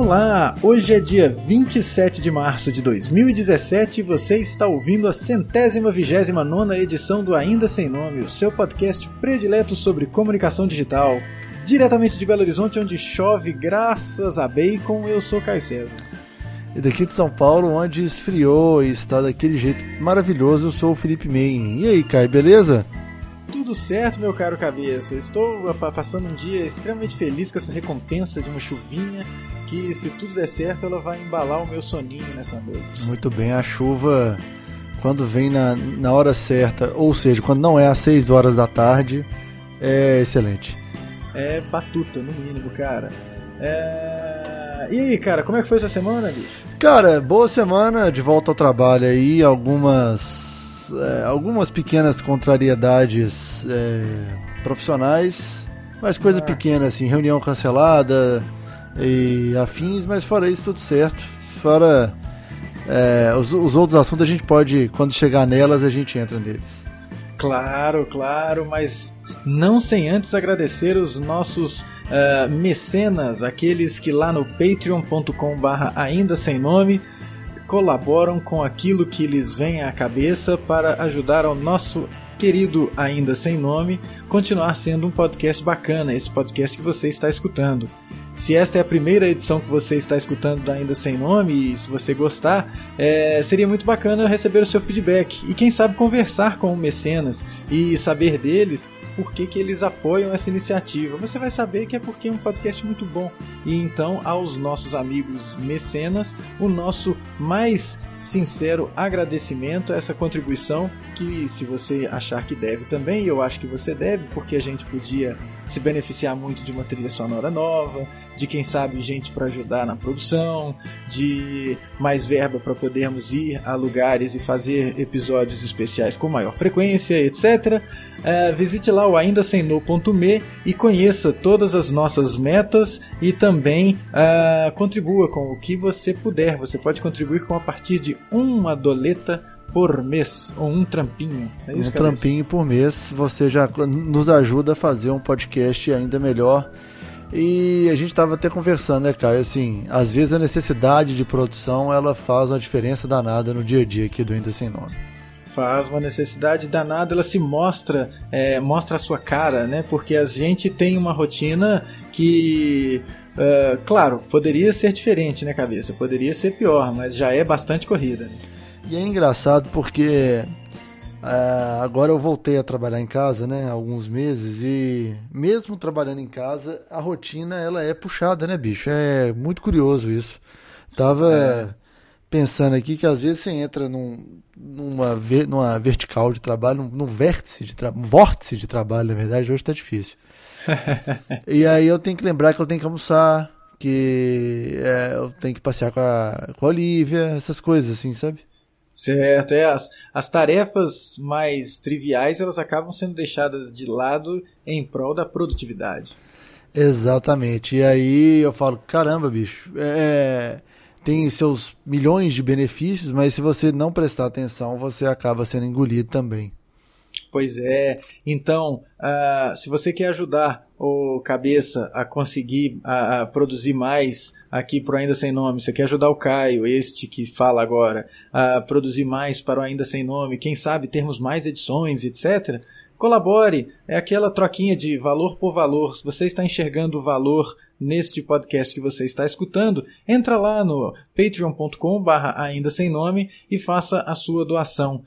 Olá, hoje é dia 27 de março de 2017 e você está ouvindo a 129ª edição do Ainda Sem Nome, o seu podcast predileto sobre comunicação digital. Diretamente de Belo Horizonte, onde chove graças a bacon, eu sou Caio César. E daqui de São Paulo, onde esfriou e está daquele jeito maravilhoso, eu sou o Felipe Meyen. E aí, Caio, beleza? Tudo certo, meu caro cabeça. Estou passando um dia extremamente feliz com essa recompensa de uma chuvinha que, se tudo der certo, ela vai embalar o meu soninho nessa noite. Muito bem, a chuva, quando vem na hora certa, ou seja, quando não é às 6 horas da tarde, é excelente. É batuta, no mínimo, cara. E aí, cara, como é que foi sua semana, bicho? Cara, boa semana, de volta ao trabalho aí, algumas pequenas contrariedades profissionais, mas coisa pequena assim, reunião cancelada e afins, mas fora isso tudo certo. Fora os outros assuntos a gente pode, quando chegar nelas, a gente entra neles. Claro, mas não sem antes agradecer os nossos mecenas, aqueles que lá no patreon.com/ainda sem nome colaboram com aquilo que lhes vem à cabeça para ajudar ao nosso querido Ainda Sem Nome continuar sendo um podcast bacana, esse podcast que você está escutando. Se esta é a primeira edição que você está escutando do Ainda Sem Nome e se você gostar, seria muito bacana receber o seu feedback e quem sabe conversar com o mecenas e saber deles por que eles apoiam essa iniciativa. Você vai saber que é porque é um podcast muito bom. E então, aos nossos amigos mecenas, o nosso mais sincero agradecimento a essa contribuição que, se você achar que deve também, eu acho que você deve, porque a gente podia se beneficiar muito de uma trilha sonora nova, de quem sabe gente para ajudar na produção, de mais verba para podermos ir a lugares e fazer episódios especiais com maior frequência, etc. Visite lá o aindasemno.me e conheça todas as nossas metas e também contribua com o que você puder. Você pode contribuir com a partir de uma doleta por mês, ou um trampinho. É isso, um trampinho por mês, você já nos ajuda a fazer um podcast ainda melhor. E a gente estava até conversando, né, Caio? Assim, às vezes a necessidade de produção, ela faz uma diferença danada no dia a dia aqui do Ainda Sem Nome. Faz uma necessidade danada, ela se mostra a sua cara, né? Porque a gente tem uma rotina que, claro, poderia ser diferente, né, cabeça? Poderia ser pior, mas já é bastante corrida. E é engraçado porque agora eu voltei a trabalhar em casa, né, há alguns meses, e mesmo trabalhando em casa, a rotina ela é puxada, né, bicho? É muito curioso isso. Tava pensando aqui que às vezes você entra numa vertical de trabalho, num vórtice de trabalho, na verdade, hoje tá difícil. E aí eu tenho que lembrar que eu tenho que almoçar, que eu tenho que passear com a Olivia, essas coisas assim, sabe? Certo, as tarefas mais triviais elas acabam sendo deixadas de lado em prol da produtividade. Exatamente, e aí eu falo, caramba, bicho, tem seus milhões de benefícios, mas se você não prestar atenção, você acaba sendo engolido também. Pois é, então, se você quer ajudar o Cabeça a conseguir a produzir mais aqui para o Ainda Sem Nome, você quer ajudar o Caio, este que fala agora, a produzir mais para o Ainda Sem Nome, quem sabe termos mais edições, etc., colabore, é aquela troquinha de valor por valor. Se você está enxergando o valor neste podcast que você está escutando, entra lá no patreon.com/ainda sem nome e faça a sua doação.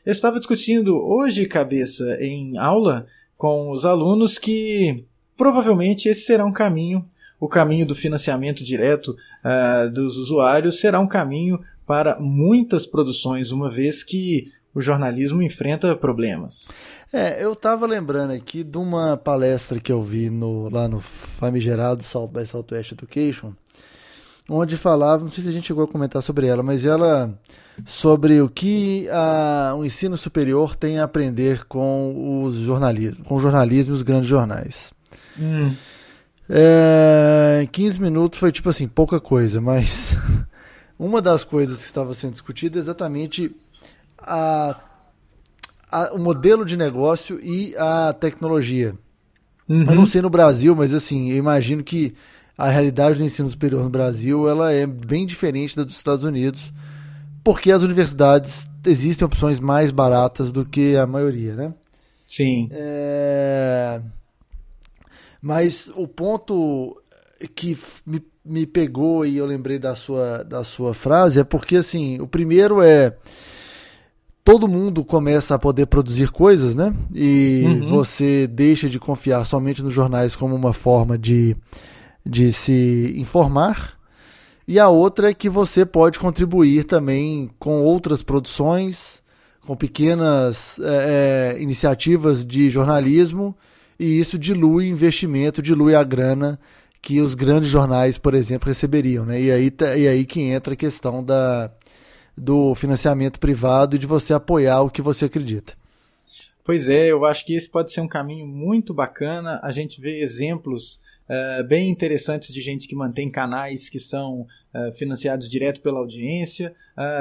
Eu estava discutindo hoje, Cabeça, em aula com os alunos que provavelmente esse será um caminho, o caminho do financiamento direto dos usuários será um caminho para muitas produções, uma vez que o jornalismo enfrenta problemas. Eu estava lembrando aqui de uma palestra que eu vi lá no famigerado South by Southwest Education, onde falava, não sei se a gente chegou a comentar sobre ela, mas ela sobre o que o ensino superior tem a aprender com o jornalismo e os grandes jornais. 15 minutos foi tipo assim, pouca coisa, mas uma das coisas que estava sendo discutida é exatamente o modelo de negócio e a tecnologia. Eu não sei no Brasil, mas assim, eu imagino que a realidade do ensino superior no Brasil ela é bem diferente da dos Estados Unidos, porque as universidades existem opções mais baratas do que a maioria, né? Sim. Mas o ponto que me pegou e eu lembrei da sua frase é porque, assim, o primeiro é todo mundo começa a poder produzir coisas, né? E você deixa de confiar somente nos jornais como uma forma de se informar. E a outra é que você pode contribuir também com outras produções, com pequenas iniciativas de jornalismo, e isso dilui o investimento, dilui a grana que os grandes jornais, por exemplo, receberiam, né? E aí que entra a questão do financiamento privado e de você apoiar o que você acredita. Pois é, eu acho que esse pode ser um caminho muito bacana. A gente vê exemplos bem interessantes de gente que mantém canais que são financiados direto pela audiência,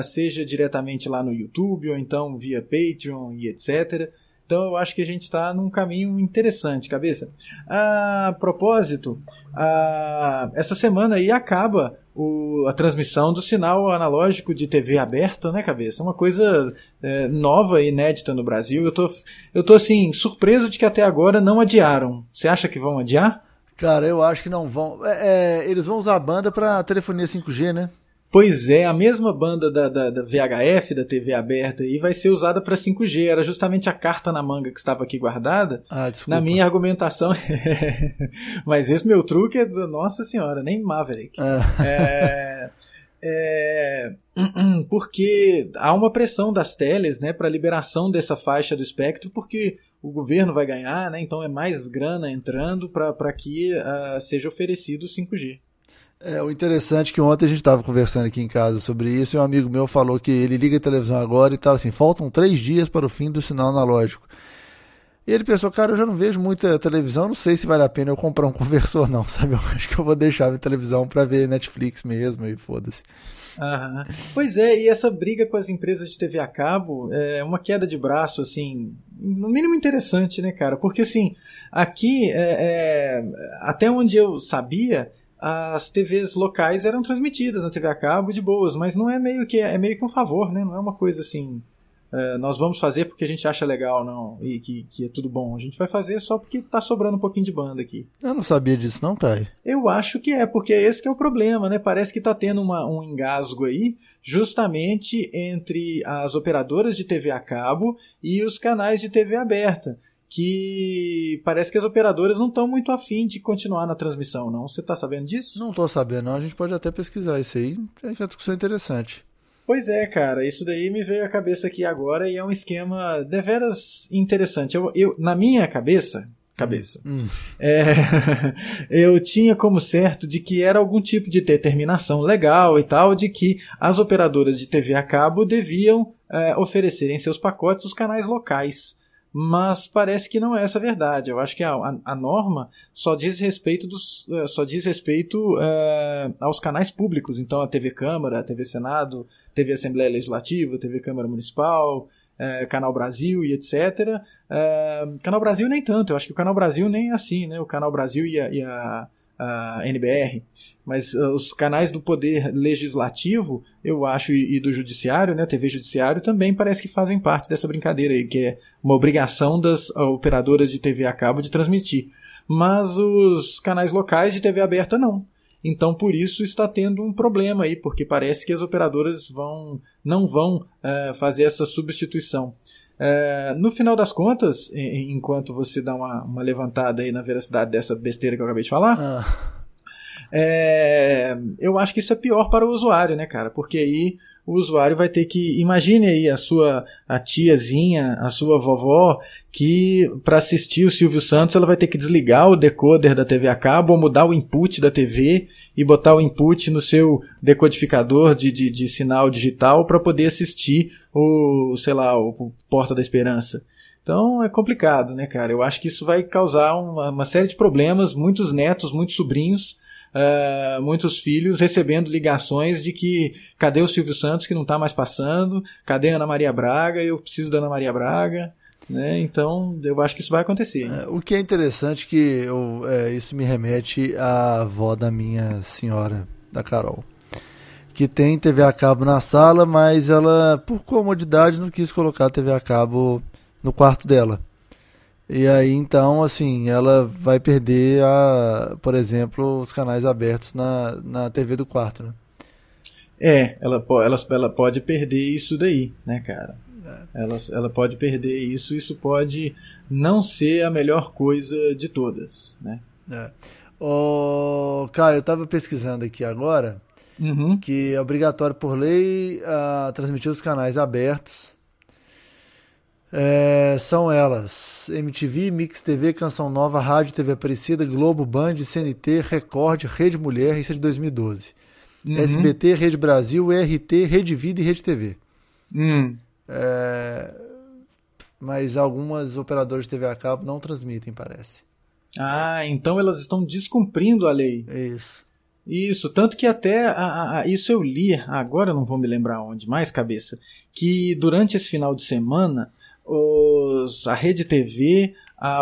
seja diretamente lá no YouTube ou então via Patreon e etc. Então eu acho que a gente está num caminho interessante, Cabeça. A propósito, essa semana aí acaba a transmissão do sinal analógico de TV aberta, né, Cabeça? Uma coisa nova e inédita no Brasil. Eu tô assim, surpreso de que até agora não adiaram. Você acha que vão adiar? Cara, eu acho que não vão. Eles vão usar a banda para telefonia 5G, né? Pois é, a mesma banda da VHF, da TV aberta, aí vai ser usada para 5G. Era justamente a carta na manga que estava aqui guardada. Desculpa. Na minha argumentação. Mas esse meu truque é da Nossa Senhora, nem Maverick. Porque há uma pressão das teles, né, para a liberação dessa faixa do espectro, porque o governo vai ganhar, né, então é mais grana entrando para que seja oferecido o 5G. O interessante é que ontem a gente estava conversando aqui em casa sobre isso e um amigo meu falou que ele liga a televisão agora e tá assim, faltam 3 dias para o fim do sinal analógico. E ele pensou, cara, eu já não vejo muita televisão, não sei se vale a pena eu comprar um conversor não, sabe? Eu acho que eu vou deixar a minha televisão para ver Netflix mesmo e foda-se. Pois é, e essa briga com as empresas de TV a cabo é uma queda de braço, assim, no mínimo interessante, né, cara? Porque, assim, aqui, até onde eu sabia, as TVs locais eram transmitidas na TV a cabo de boas, mas não é meio que um favor, né? Não é uma coisa assim, nós vamos fazer porque a gente acha legal, não, e que é tudo bom. A gente vai fazer só porque tá sobrando um pouquinho de banda aqui. Eu não sabia disso não, Caio. Eu acho que porque esse que é o problema, né? Parece que tá tendo um engasgo aí, justamente entre as operadoras de TV a cabo e os canais de TV aberta, que parece que as operadoras não estão muito afim de continuar na transmissão, não? Você está sabendo disso? Não estou sabendo, não. A gente pode até pesquisar isso aí, é uma discussão interessante. Pois é, cara, isso daí me veio à cabeça aqui agora e é um esquema deveras interessante. Eu na minha cabeça, eu tinha como certo de que era algum tipo de determinação legal e tal, de que as operadoras de TV a cabo deviam oferecer em seus pacotes os canais locais. Mas parece que não é essa a verdade. Eu acho que a norma só diz respeito aos canais públicos. Então a TV Câmara, a TV Senado, TV Assembleia Legislativa, TV Câmara Municipal, Canal Brasil e etc. Canal Brasil nem tanto. Eu acho que o Canal Brasil nem é assim, né? O Canal Brasil e a NBR, mas os canais do poder legislativo, eu acho, e do judiciário, né, TV Judiciário, também parece que fazem parte dessa brincadeira aí, que é uma obrigação das operadoras de TV a cabo de transmitir. Mas os canais locais de TV aberta não. Então, por isso está tendo um problema aí, porque parece que as operadoras não vão fazer essa substituição. No final das contas, enquanto você dá uma levantada aí na veracidade dessa besteira que eu acabei de falar, eu acho que isso é pior para o usuário, né, cara? Porque aí o usuário vai ter que... Imagine aí a tiazinha, a sua vovó, que para assistir o Silvio Santos ela vai ter que desligar o decoder da TV a cabo ou mudar o input da TV e botar o input no seu decodificador de sinal digital para poder assistir o Porta da Esperança. Então é complicado, né, cara? Eu acho que isso vai causar uma série de problemas, muitos netos, muitos sobrinhos, muitos filhos recebendo ligações de que cadê o Silvio Santos que não está mais passando, cadê a Ana Maria Braga, eu preciso da Ana Maria Braga. né? Então eu acho que isso vai acontecer. O que é interessante que isso me remete à avó da minha senhora, da Carol, que tem TV a cabo na sala, mas ela, por comodidade, não quis colocar a TV a cabo no quarto dela. E aí, então, assim, ela vai perder, por exemplo, os canais abertos na TV do quarto, né? Ela pode perder isso daí, né, cara? Ela pode perder isso, isso pode não ser a melhor coisa de todas, né? Caio, eu tava pesquisando aqui agora que é obrigatório por lei transmitir os canais abertos. São elas: MTV, Mix TV, Canção Nova, Rádio TV Aparecida, Globo, Band, CNT, Record, Rede Mulher, isso é de 2012. SBT, Rede Brasil, RT, Rede Vida e Rede TV. Mas algumas operadoras de TV a cabo não transmitem, parece. Então elas estão descumprindo a lei. Isso, tanto que até isso eu li, agora eu não vou me lembrar onde mais, cabeça, que durante esse final de semana a Rede TV,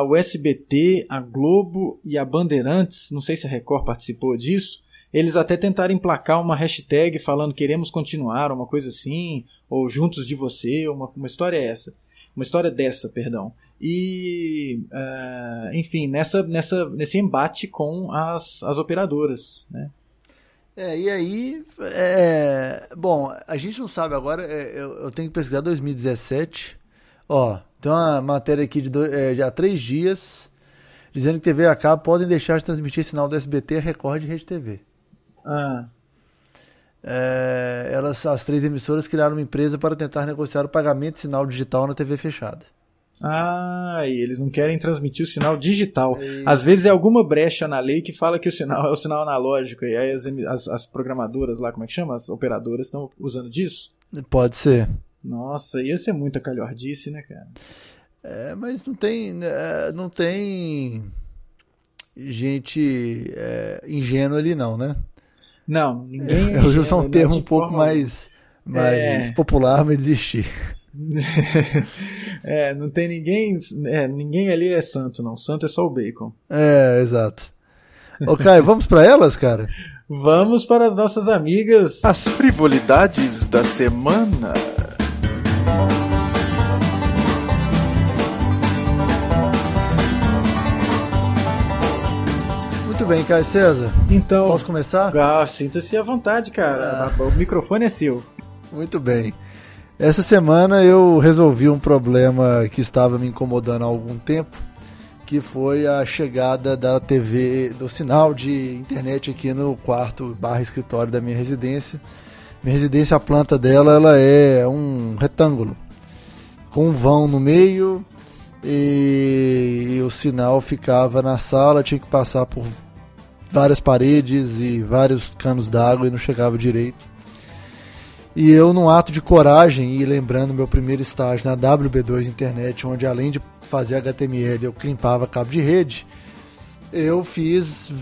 o SBT, a Globo e a Bandeirantes, não sei se a Record participou disso, eles até tentaram emplacar uma hashtag falando queremos continuar, uma coisa assim, ou juntos de você, uma história dessa, perdão. E, enfim, nesse embate com as operadoras, né? E aí, bom, a gente não sabe agora, eu tenho que pesquisar 2017, tem uma matéria aqui de há 3 dias, dizendo que TV a cabo podem deixar de transmitir sinal do SBT, Record e Rede TV. As 3 emissoras criaram uma empresa para tentar negociar o pagamento de sinal digital na TV fechada. E eles não querem transmitir o sinal digital. Às vezes é alguma brecha na lei que fala que o sinal é o sinal analógico, e aí as programadoras lá, como é que chama? As operadoras estão usando disso? Pode ser. Nossa, ia ser muita calhordice, né, cara? Mas não tem gente ingênua ali não, né? Não, ninguém eu vou usar um termo um pouco mais popular, mas desistir. Não tem ninguém ali é santo, não. Santo é só o bacon. Exato. Caio, vamos para elas, cara? Vamos para as nossas amigas. As frivolidades da semana. Muito bem, Caio César. Então, posso começar? Sinta-se à vontade, cara. O microfone é seu. Muito bem. Essa semana eu resolvi um problema que estava me incomodando há algum tempo, que foi a chegada da TV, do sinal de internet aqui no quarto/escritório da minha residência. Minha residência, a planta dela, ela é um retângulo, com um vão no meio, e o sinal ficava na sala, tinha que passar por várias paredes e vários canos d'água e não chegava direito. E eu, num ato de coragem, e lembrando meu primeiro estágio na WB2 Internet, onde além de fazer HTML eu climpava cabo de rede,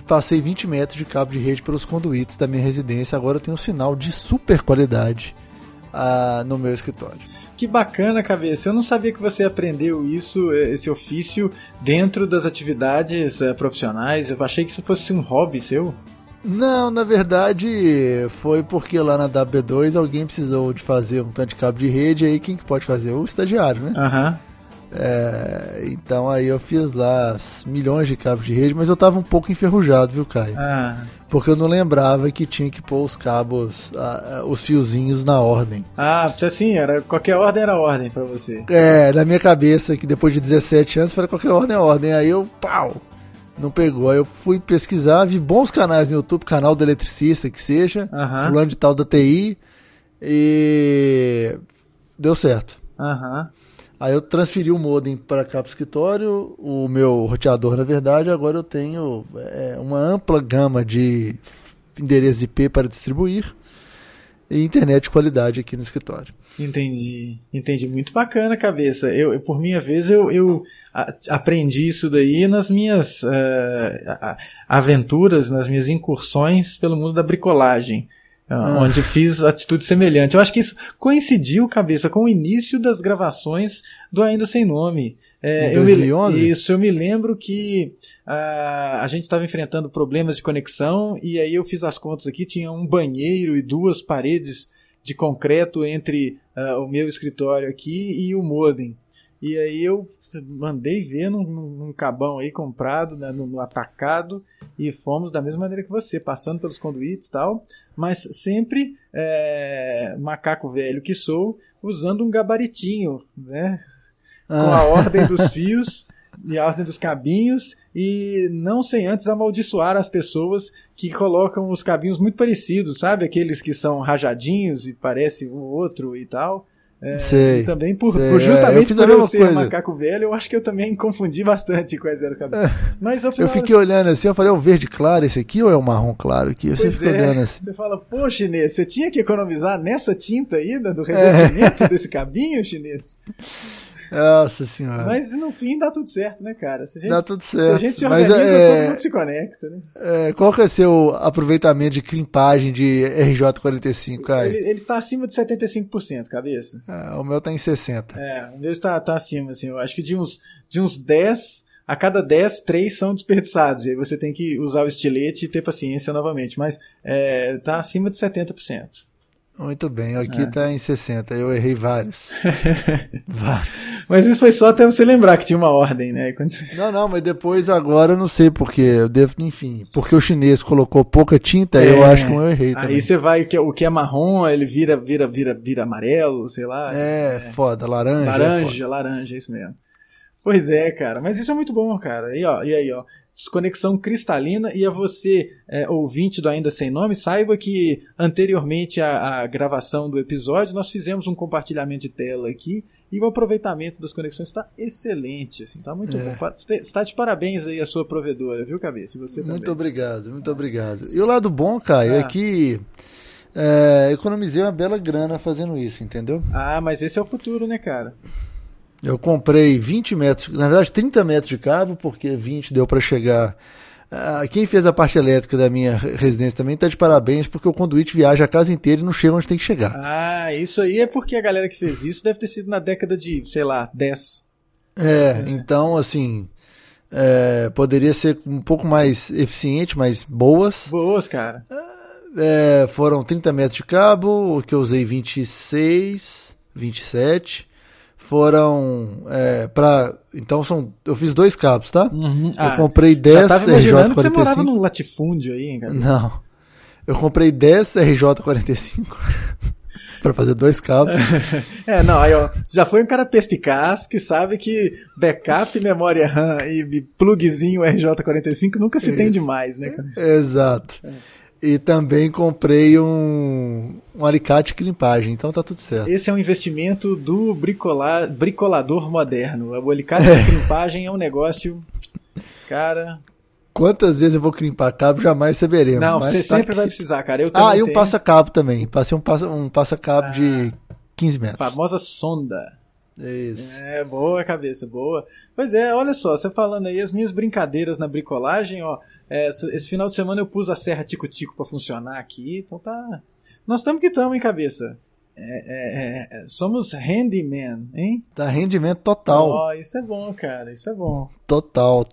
passei 20 metros de cabo de rede pelos conduítes da minha residência. Agora eu tenho um sinal de super qualidade no meu escritório. Que bacana, cabeça. Eu não sabia que você aprendeu esse ofício dentro das atividades profissionais. Eu achei que isso fosse um hobby seu. Não, na verdade foi porque lá na WB2 alguém precisou de fazer um tanto de cabo de rede, aí quem que pode fazer? O estagiário, né? Então aí eu fiz lá milhões de cabos de rede, mas eu tava um pouco enferrujado, viu, Caio? Porque eu não lembrava que tinha que pôr os cabos, os fiozinhos na ordem. Assim, qualquer ordem era ordem pra você. Na minha cabeça, que depois de 17 anos, falei, qualquer ordem é ordem. Aí eu, não pegou. Aí eu fui pesquisar, vi bons canais no YouTube, canal do eletricista, que seja, fulano de tal da TI, e deu certo. Aí eu transferi o modem para cá pro escritório, o meu roteador, na verdade, agora eu tenho uma ampla gama de endereços IP para distribuir e internet de qualidade aqui no escritório. Entendi. Muito bacana, cabeça. Eu por minha vez, eu aprendi isso daí nas minhas aventuras, nas minhas incursões pelo mundo da bricolagem. onde fiz atitude semelhante. Eu acho que isso coincidiu, cabeça, com o início das gravações do Ainda Sem Nome. Em 2011? Eu me lembro que a gente estava enfrentando problemas de conexão e aí eu fiz as contas aqui, tinha um banheiro e 2 paredes de concreto entre o meu escritório aqui e o modem. E aí eu mandei ver num cabão aí comprado, né, no atacado, e fomos da mesma maneira que você, passando pelos conduítes e tal, mas sempre macaco velho que sou, usando um gabaritinho, né, com a ordem dos fios e a ordem dos cabinhos, e não sem antes amaldiçoar as pessoas que colocam os cabinhos muito parecidos, sabe? Aqueles que são rajadinhos e parece o outro e tal. Sei, e também justamente por eu ser macaco velho, eu acho que eu também confundi bastante quais eram os cabelos. Mas ao final, eu fiquei olhando assim, eu falei, é o verde claro esse aqui ou é o marrom claro aqui? Você fica olhando assim. Você fala, pô, chinês, você tinha que economizar nessa tinta aí, do revestimento desse cabinho, chinês? Nossa senhora. Mas no fim dá tudo certo, né, cara? Dá tudo certo. Se a gente se organiza, todo mundo se conecta, né? Qual que é o seu aproveitamento de crimpagem de RJ45, cara? Ele está acima de 75%, cabeça. O meu tá em 60%. O meu está acima, assim. Eu acho que de uns 10, a cada 10, 3 são desperdiçados. E aí você tem que usar o estilete e ter paciência novamente. Mas tá acima de 70%. Muito bem, aqui tá em 60, eu errei vários. Vários. Mas isso foi só até você lembrar que tinha uma ordem, né? Não, mas depois agora eu não sei porque, eu devo, enfim, porque o chinês colocou pouca tinta, eu acho que eu errei também. Aí você vai, o que é marrom, ele vira amarelo, sei lá. Foda, laranja. Laranja, é isso mesmo. Pois é, cara, mas isso é muito bom, cara. E aí, ó, conexão cristalina. E a você, ouvinte do Ainda Sem Nome, saiba que anteriormente à gravação do episódio, nós fizemos um compartilhamento de tela aqui e o aproveitamento das conexões está excelente, assim, tá muito bom. Está de parabéns aí a sua provedora, viu, Cabeça? E você também. Muito obrigado. E o lado bom, Caio, é que economizei uma bela grana fazendo isso, entendeu? Mas esse é o futuro, né, cara? Eu comprei 20 metros, na verdade 30 metros de cabo, porque 20 deu para chegar. Quem fez a parte elétrica da minha residência também está de parabéns, porque o conduíte viaja a casa inteira e não chega onde tem que chegar. Isso aí é porque a galera que fez isso deve ter sido na década de, sei lá, 10. Então, assim, poderia ser um pouco mais eficiente, mas boas. Boas, cara. Foram 30 metros de cabo, o que eu usei 26, 27. Foram então eu fiz 2 cabos, tá? Eu comprei 10 já tava imaginando RJ45. Que você morava num latifúndio aí, hein, cara? Não. Eu comprei 10 RJ45 para fazer 2 cabos. Aí ó, já foi um cara perspicaz que sabe que backup, memória RAM e plugzinho RJ45 nunca se tem demais, né, cara? Exato. E também comprei um alicate de limpagem, então tá tudo certo. Esse é um investimento do bricolador moderno. O alicate de limpagem é um negócio, cara... Quantas vezes eu vou crimpar cabo, jamais saberemos. Não, você sempre vai precisar, cara. Eu também e um passa-cabo também. Passei um passa-cabo de 15 metros. Famosa sonda. Isso. Boa, cabeça, boa. Pois olha só, você falando aí, as minhas brincadeiras na bricolagem, ó, esse final de semana eu pus a serra tico-tico pra funcionar aqui, então tá... Nós estamos que estamos, hein, cabeça? Somos handyman, hein? Tá rendimento total. Isso é bom, cara, isso é bom. Total.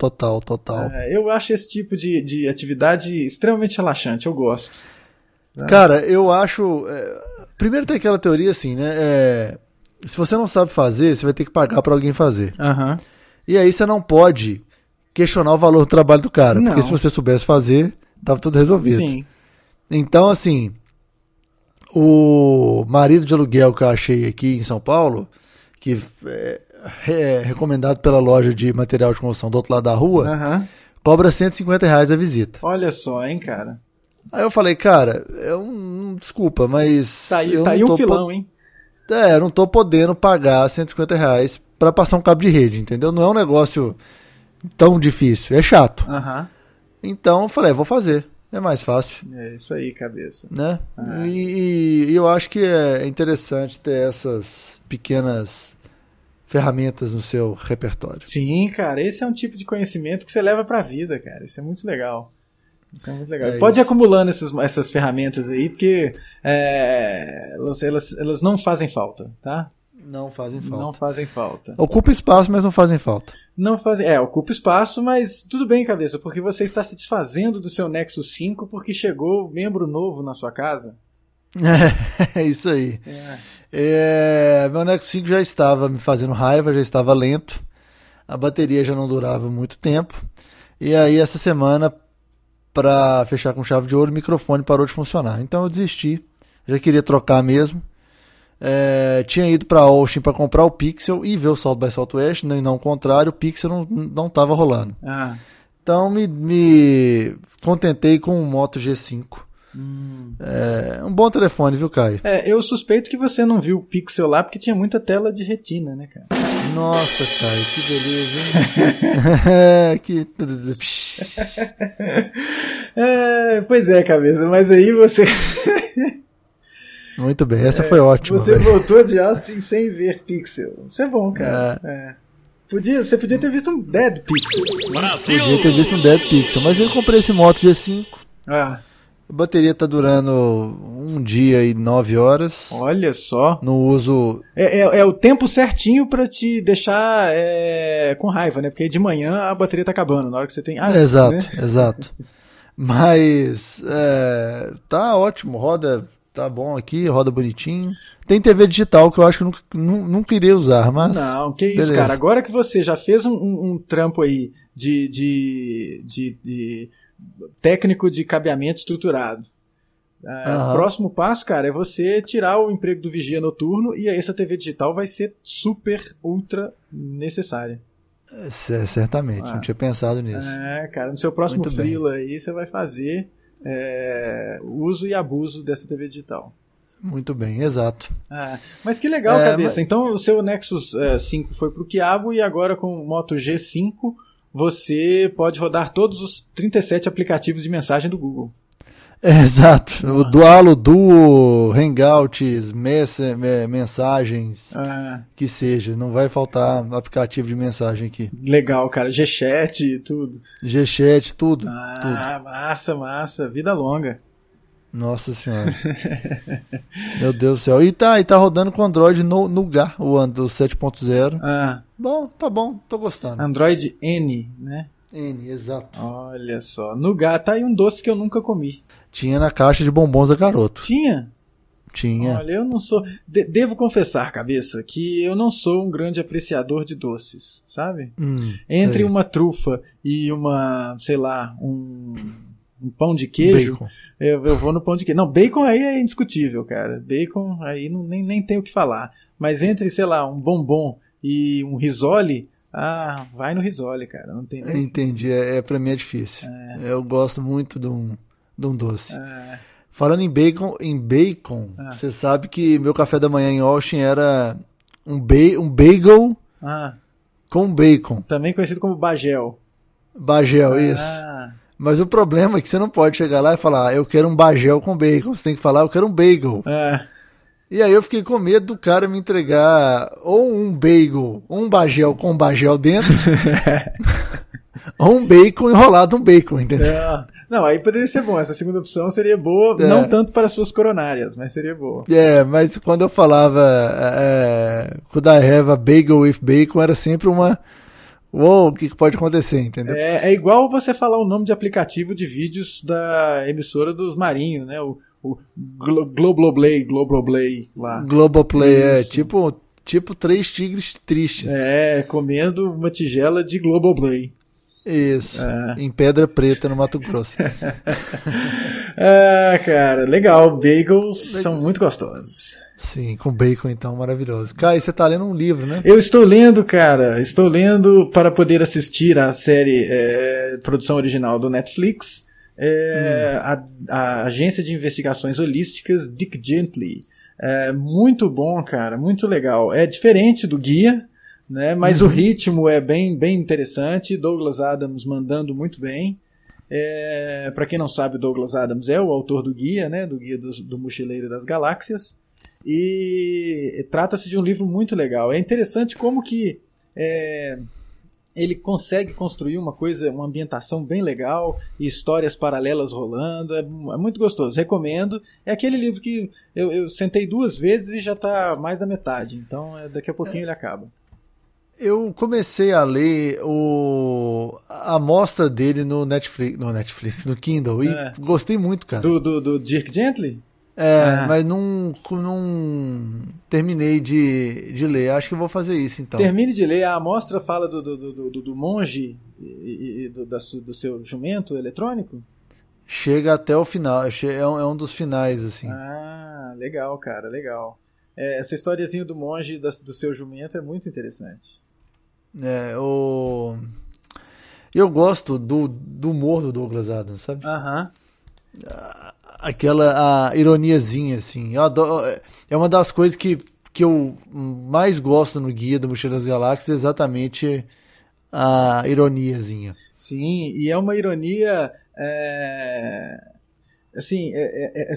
Eu acho esse tipo de atividade extremamente relaxante, eu gosto. Cara, eu acho... Primeiro tem aquela teoria assim, né? Se você não sabe fazer, você vai ter que pagar pra alguém fazer. E aí você não pode questionar o valor do trabalho do cara, porque se você soubesse fazer, tava tudo resolvido. Sim. Então, assim, o marido de aluguel que eu achei aqui em São Paulo, que é recomendado pela loja de material de construção do outro lado da rua, cobra R$150 a visita. Olha só, hein, cara. Aí eu falei, cara, desculpa, mas... Tá aí um filão, hein? Eu não tô podendo pagar R$150 pra passar um cabo de rede, entendeu? Não é um negócio tão difícil, é chato. Então eu falei, vou fazer, é mais fácil. É isso aí, cabeça. Né? E eu acho que é interessante ter essas pequenas ferramentas no seu repertório. Sim, cara, esse é um tipo de conhecimento que você leva pra vida, cara, isso é muito legal. Isso é muito legal. Pode ir acumulando essas ferramentas aí, porque elas não fazem falta, tá? Não fazem falta. Não fazem falta. Ocupa espaço, mas não fazem falta. Não fazem. Ocupa espaço, mas tudo bem, cabeça, porque você está se desfazendo do seu Nexus 5 porque chegou membro novo na sua casa. É isso aí. Meu Nexus 5 já estava me fazendo raiva, já estava lento. A bateria já não durava muito tempo. E aí, essa semana, para fechar com chave de ouro, o microfone parou de funcionar. Então eu desisti. Já queria trocar mesmo. Tinha ido para a Austin para comprar o Pixel e ver o South by Southwest, e não o contrário, o Pixel não estava rolando. Então me contentei com o Moto G5. Um bom telefone, viu, Caio? Eu suspeito que você não viu o Pixel lá porque tinha muita tela de retina, né, cara? Nossa, Caio, que beleza, hein? Pois é, cabeça, mas aí você... Muito bem, essa foi ótima. Você voltou de Austin sem ver Pixel. Isso é bom, cara. Você podia ter visto um Dead Pixel. Brasil! Podia ter visto um Dead Pixel, mas eu comprei esse Moto G5. A bateria tá durando 1 dia e 9 horas. Olha só. No uso... É o tempo certinho pra te deixar com raiva, né? Porque aí de manhã a bateria tá acabando, na hora que você tem... Exato, né? Exato. Mas tá ótimo, roda... Tá bom aqui, roda bonitinho. Tem TV digital que eu acho que nunca irei usar, mas... Não, que isso, cara. Agora que você já fez um trampo aí de técnico de cabeamento estruturado. O próximo passo, cara, é você tirar o emprego do vigia noturno e aí essa TV digital vai ser super, ultra necessária. Certamente, não tinha pensado nisso. Cara, no seu próximo freela aí você vai fazer... uso e abuso dessa TV digital. Muito bem, exato. Mas que legal, cabeça. Então o seu Nexus 5 foi pro quiabo e agora com o Moto G5 você pode rodar todos os 37 aplicativos de mensagem do Google. Exato. O Duo, Hangouts, mensagens, que seja. Não vai faltar aplicativo de mensagem aqui. Legal, cara. G-Chat, tudo. G-Chat, tudo. Tudo. Massa. Vida longa. Nossa senhora. Meu Deus do céu. E tá rodando com Android Nougat, o 7.0. Bom, tá bom. Tô gostando. Android N, né? N, exato. Olha só. Nougat tá aí um doce que eu nunca comi. Tinha na caixa de bombons da Garoto. Tinha? Tinha. Olha, eu não sou... Devo confessar, cabeça, que eu não sou um grande apreciador de doces, sabe? Entre uma trufa e uma, sei lá, um pão de queijo... Bacon. Eu vou no pão de queijo. Não, bacon aí é indiscutível, cara. Bacon aí nem tem o que falar. Mas entre, sei lá, um bombom e um risole... vai no risole, cara. Não tem... Entendi. Pra mim é difícil. Eu gosto muito de um doce. Falando em bacon, você sabe que meu café da manhã em Austin era um bagel com bacon. Também conhecido como bagel. Bagel, isso. Mas o problema é que você não pode chegar lá e falar, eu quero um bagel com bacon. Você tem que falar, eu quero um bagel. E aí eu fiquei com medo do cara me entregar ou um bagel, um bagel com um bagel dentro, ou um bacon enrolado um bacon, entendeu? Não, aí poderia ser bom. Essa segunda opção seria boa, não tanto para suas coronárias, mas seria boa. Mas quando eu falava could I have a bagel with bacon, era sempre uma... Uou, o que pode acontecer, entendeu? É igual você falar o nome de aplicativo de vídeos da emissora dos Marinhos, né? O Globoplay lá. Globoplay, tipo 3 tigres tristes. Comendo uma tigela de Globoplay. Isso, em Pedra Preta, no Mato Grosso. Cara, legal. Bagels são muito gostosos. Sim, com bacon então, maravilhoso. Caio, você tá lendo um livro, né? Eu estou lendo, cara. Estou lendo para poder assistir a série produção original do Netflix. A agência de investigações holísticas Dick Gently. Muito bom, cara. Muito legal. É diferente do Guia, né? Mas o ritmo é bem interessante. Douglas Adams mandando muito bem. Para quem não sabe, o Douglas Adams é o autor do Guia, né? Do Guia do Mochileiro das Galáxias. E trata-se de um livro muito legal. É interessante como que ele consegue construir uma ambientação bem legal, e histórias paralelas rolando, é muito gostoso, recomendo. É aquele livro que eu sentei 2 vezes e já está mais da metade, então daqui a pouquinho ele acaba. Eu comecei a ler a amostra dele no Kindle, e gostei muito, cara. Do Dirk Gently? Mas não terminei de ler. Acho que eu vou fazer isso, então. Termine de ler. A amostra fala do monge e do seu jumento eletrônico? Chega até o final. É um dos finais, assim. Ah, legal, cara, legal. Essa historiazinha do monge e do seu jumento é muito interessante. Eu gosto do humor do Douglas Adams, sabe? Aham. A ironiazinha, assim. Eu adoro, é uma das coisas que eu mais gosto no Guia do Mochileiro das Galáxias, exatamente a ironiazinha. Sim, e é uma ironia assim,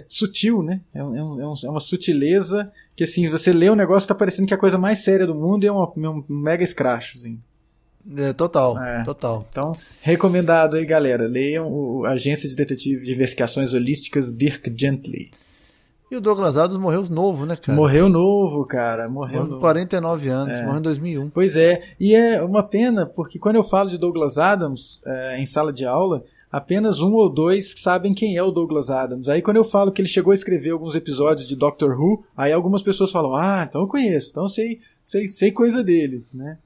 sutil, né? É uma sutileza que, assim, você lê um negócio e tá parecendo que é a coisa mais séria do mundo e é um mega escracho, assim. Total. Então, recomendado aí, galera. Leiam a Agência de Detetive de Investigações Holísticas Dirk Gently. E o Douglas Adams morreu novo, né, cara? Morreu novo, cara. Morreu com 49 anos, morreu em 2001. Pois é, e é uma pena, porque quando eu falo de Douglas Adams em sala de aula, apenas 1 ou 2 sabem quem é o Douglas Adams. Aí quando eu falo que ele chegou a escrever alguns episódios de Doctor Who, aí algumas pessoas falam, então eu conheço, então eu sei coisa dele, né?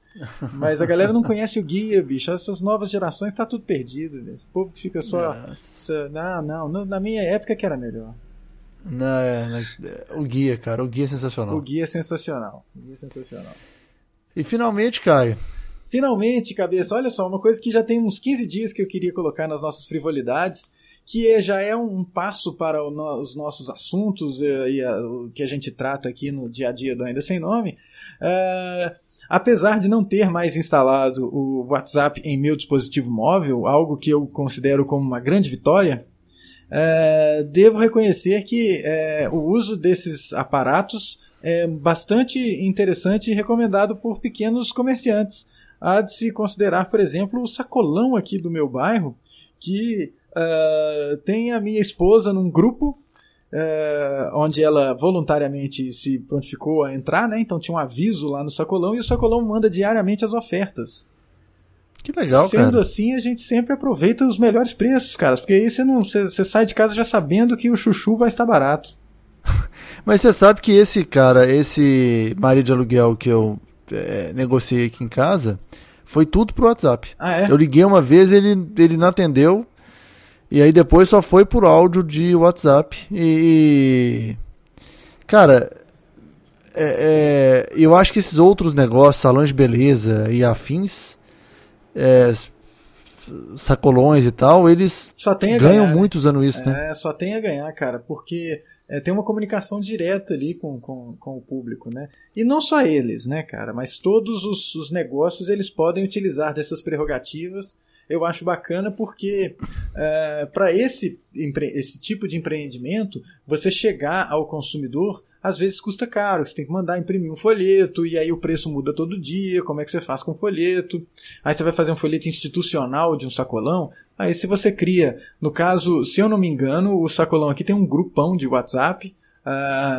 Mas a galera não conhece o Guia, bicho. Essas novas gerações tá tudo perdido, né? Esse povo que fica só... Não, na minha época que era melhor. O Guia, cara, o Guia é sensacional. O Guia é sensacional. E finalmente, Caio. Finalmente, cabeça, olha só, uma coisa que já tem uns 15 dias que eu queria colocar nas nossas frivolidades, que já é um passo para os nossos assuntos o que a gente trata aqui no dia a dia do Ainda Sem Nome. Apesar de não ter mais instalado o WhatsApp em meu dispositivo móvel, algo que eu considero como uma grande vitória, devo reconhecer que o uso desses aparatos é bastante interessante e recomendado por pequenos comerciantes. Há de se considerar, por exemplo, o sacolão aqui do meu bairro, que tem a minha esposa num grupo onde ela voluntariamente se prontificou a entrar, né? Então tinha um aviso lá no sacolão e o sacolão manda diariamente as ofertas. Que legal, cara. Sendo assim, a gente sempre aproveita os melhores preços, cara, porque aí você sai de casa já sabendo que o chuchu vai estar barato. Mas você sabe que esse marido de aluguel que eu negociei aqui em casa, foi tudo pro WhatsApp. Eu liguei uma vez, ele não atendeu. E aí depois só foi por áudio de WhatsApp. Cara, eu acho que esses outros negócios, salões de beleza e afins, sacolões e tal, eles ganham muito usando isso, né? Só tem a ganhar, cara, porque tem uma comunicação direta ali com o público, né? E não só eles, né, cara, mas todos os negócios, eles podem utilizar dessas prerrogativas. Eu acho bacana porque para esse tipo de empreendimento, você chegar ao consumidor, às vezes custa caro. Você tem que mandar imprimir um folheto, e aí o preço muda todo dia. Como é que você faz com o folheto? Aí você vai fazer um folheto institucional de um sacolão. Aí se você cria, no caso, se eu não me engano, o sacolão aqui tem um grupão de WhatsApp.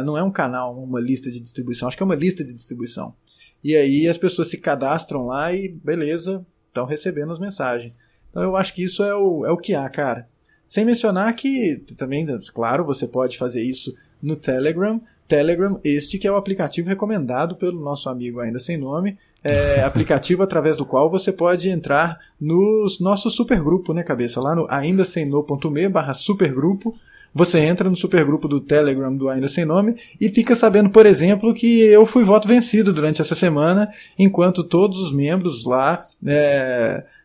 Não é um canal, uma lista de distribuição. Acho que é uma lista de distribuição. E aí as pessoas se cadastram lá e beleza, estão recebendo as mensagens. Então eu acho que isso é o que há, cara. Sem mencionar que também, claro, você pode fazer isso no Telegram. Telegram, este que é o aplicativo recomendado pelo nosso amigo Ainda Sem Nome. Aplicativo através do qual você pode entrar no nosso supergrupo, né, cabeça? Lá no aindasemno.me/supergrupo. Você entra no supergrupo do Telegram do Ainda Sem Nome e fica sabendo, por exemplo, que eu fui voto vencido durante essa semana, enquanto todos os membros lá,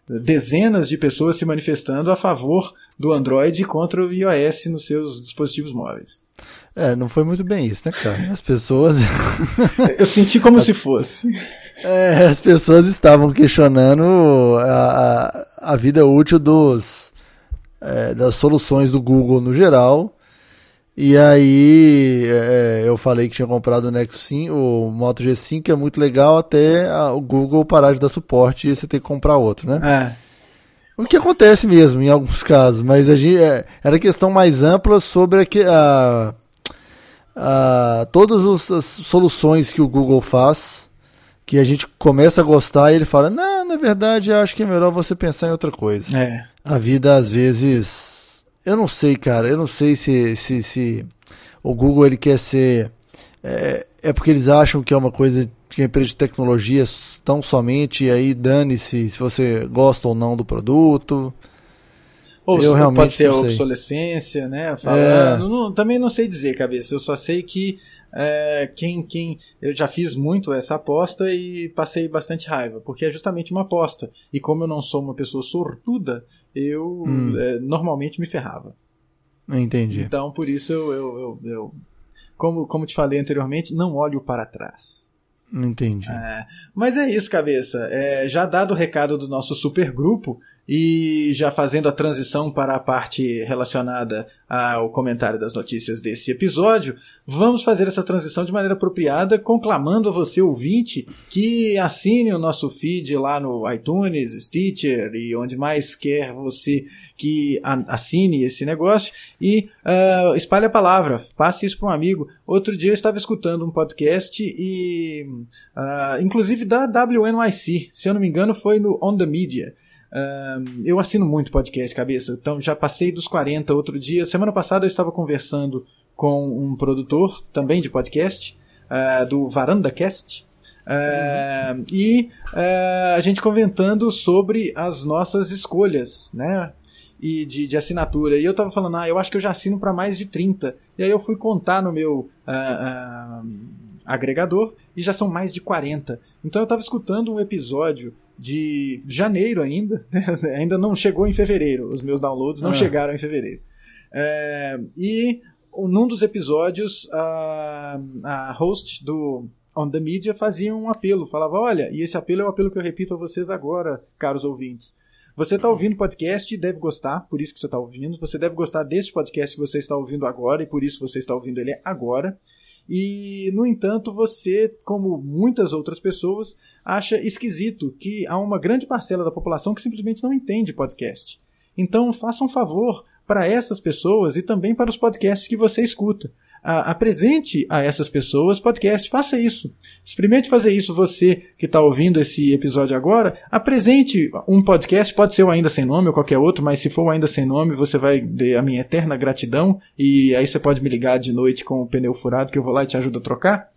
dezenas de pessoas se manifestando a favor do Android contra o iOS nos seus dispositivos móveis. Não foi muito bem isso, né, cara? As pessoas... Eu senti como se fosse. As pessoas estavam questionando a vida útil das soluções do Google no geral, E aí eu falei que tinha comprado o Nexus 5, o Moto G5, que é muito legal, até o Google parar de dar suporte e você ter que comprar outro, né? O que acontece mesmo em alguns casos, mas era questão mais ampla sobre todas as soluções que o Google faz, que a gente começa a gostar e ele fala, não, na verdade, acho que é melhor você pensar em outra coisa. A vida, às vezes, eu não sei, cara, eu não sei se o Google ele quer ser... É porque eles acham que é uma coisa que é empresa de tecnologia tão somente, e aí dane-se se você gosta ou não do produto. Ou pode ser obsolescência, né? Também não sei dizer, cabeça. Eu só sei que eu já fiz muito essa aposta e passei bastante raiva, porque é justamente uma aposta. E como eu não sou uma pessoa sortuda, eu normalmente me ferrava. Entendi. Então, por isso eu como te falei anteriormente, não olho para trás. Entendi. Mas é isso, cabeça. Já dado o recado do nosso supergrupo e já fazendo a transição para a parte relacionada ao comentário das notícias desse episódio, vamos fazer essa transição de maneira apropriada, conclamando a você, ouvinte, que assine o nosso feed lá no iTunes, Stitcher e onde mais quer você que assine esse negócio e espalhe a palavra, passe isso para um amigo. Outro dia eu estava escutando um podcast e inclusive da WNYC, se eu não me engano foi no On The Media. Eu assino muito podcast, cabeça, então já passei dos 40 outro dia. Semana passada eu estava conversando com um produtor também de podcast, do VarandaCast, e a gente comentando sobre as nossas escolhas, né? E de assinatura. E eu estava falando, eu acho que eu já assino para mais de 30. E aí eu fui contar no meu agregador e já são mais de 40. Então eu estava escutando um episódio de janeiro ainda, ainda não chegou em fevereiro, os meus downloads não chegaram em fevereiro. E num dos episódios, a host do On The Media fazia um apelo, falava, olha, e esse apelo é o apelo que eu repito a vocês agora, caros ouvintes. Você está ouvindo o podcast e deve gostar, por isso que você está ouvindo. Você deve gostar deste podcast que você está ouvindo agora e por isso você está ouvindo ele agora. E, no entanto, você, como muitas outras pessoas, acha esquisito que há uma grande parcela da população que simplesmente não entende podcast. Então, faça um favor para essas pessoas e também para os podcasts que você escuta. Apresente a essas pessoas podcast, faça isso. Experimente fazer isso, você que está ouvindo esse episódio agora, apresente um podcast, pode ser o Ainda Sem Nome ou qualquer outro, mas se for o Ainda Sem Nome, você vai ter a minha eterna gratidão, e aí você pode me ligar de noite com o pneu furado que eu vou lá e te ajudo a trocar.